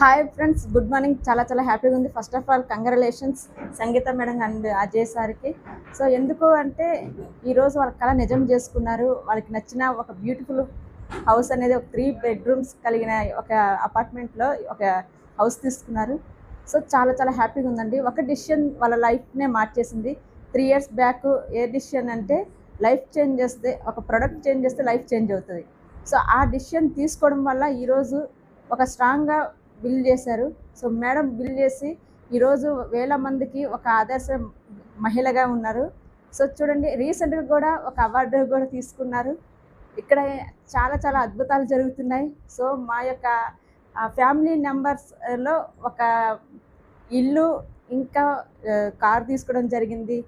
Hi friends, good morning. చాలా హ్యాపీగా ఉంది. First of all congratulations Sangeetha madam and Ajay సార్కి. సో ఎందుకు అంటే ఈరోజు వాళ్ళ కళ నిజం చేసుకున్నారు. వాళ్ళకి నచ్చిన ఒక బ్యూటిఫుల్ హౌస్ అనేది ఒక 3 బెడ్రూమ్స్ కలిగిన ఒక అపార్ట్మెంట్లో ఒక హౌస్ తీసుకున్నారు. సో చాలా హ్యాపీగా ఉందండి. ఒక డిసిషన్ వాళ్ళ లైఫ్నే మార్చేసింది. 3 ఇయర్స్ బ్యాక్ ఏ డిసిషన్ అంటే లైఫ్ చేంజ్ చేస్తే, ఒక ప్రొడక్ట్ చేంజ్ చేస్తే లైఫ్ చేంజ్ అవుతుంది. సో ఆ డిసిషన్ తీసుకోవడం వల్ల ఈరోజు ఒక స్ట్రాంగ్గా బిల్డ్ చేశారు. సో మేడం బిల్డ్ చేసి ఈరోజు వేల మందికి ఒక ఆదర్శ మహిళగా ఉన్నారు. సో చూడండి, రీసెంట్గా కూడా ఒక అవార్డు కూడా తీసుకున్నారు. ఇక్కడ చాలా అద్భుతాలు జరుగుతున్నాయి. సో మా యొక్క ఫ్యామిలీ మెంబర్స్లో ఒక ఇల్లు, ఇంకా కార్ తీసుకోవడం జరిగింది.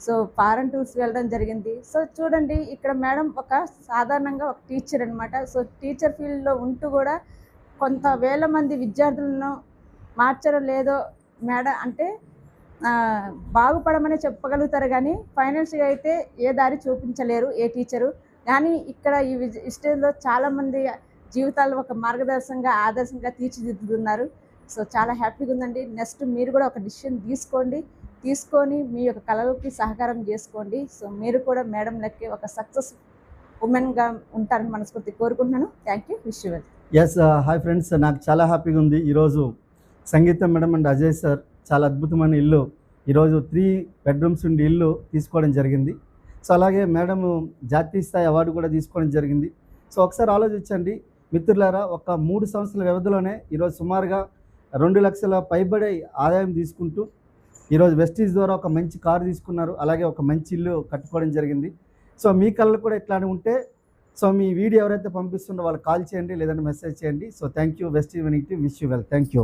సో ఫారెన్ టూర్స్ వెళ్ళడం జరిగింది. సో చూడండి, ఇక్కడ మేడం ఒక సాధారణంగా ఒక టీచర్ అనమాట. సో టీచర్ ఫీల్డ్లో ఉంటూ కూడా కొంత వేల మంది విద్యార్థులను మార్చరో లేదో మేడం అంటే బాగుపడమని చెప్పగలుగుతారు, కానీ ఫైనాన్షియల్గా అయితే ఏ దారి చూపించలేరు ఏ టీచరు. కానీ ఇక్కడ ఈ స్టేజ్లో చాలామంది జీవితాలు ఒక మార్గదర్శకంగా ఆదర్శంగా తీర్చిదిద్దుతున్నారు. సో చాలా హ్యాపీగా ఉందండి. నెక్స్ట్ మీరు కూడా ఒక డిసిషన్ తీసుకొని మీ యొక్క కళలకి సహకారం చేసుకోండి. సో మీరు కూడా మేడం లెక్కి ఒక సక్సెస్ ఉమెన్గా ఉంటారని మనస్ఫూర్తి కోరుకుంటున్నాను. Thank you. Wish you well. Yes hi friends, నాకు చాలా హ్యాపీగా ఉంది. ఈరోజు Sangeetha madam and Ajay sir చాలా అద్భుతమైన ఇల్లు, ఈరోజు 3 బెడ్రూమ్స్ ఉండి ఇల్లు తీసుకోవడం జరిగింది. సో అలాగే మేడం జాతీయ స్థాయి అవార్డు కూడా తీసుకోవడం జరిగింది. సో ఒకసారి ఆలోచించండి మిత్రులారా, ఒక 3 సంవత్సరాల వ్యవధిలోనే ఈరోజు సుమారుగా 2 లక్షల పైబడి ఆదాయం తీసుకుంటూ ఈరోజు వెస్టీజ్ ద్వారా ఒక మంచి కారు తీసుకున్నారు. అలాగే ఒక మంచి ఇల్లు కట్టుకోవడం జరిగింది. సో మీ కళలు కూడా ఇట్లానే ఉంటే సో మీ వీడియో ఎవరైతే పంపిస్తుందో వాళ్ళకి కాల్ చేయండి, లేదంటే మెసేజ్ చేయండి. So thank you west evening to wish you well. Thank you.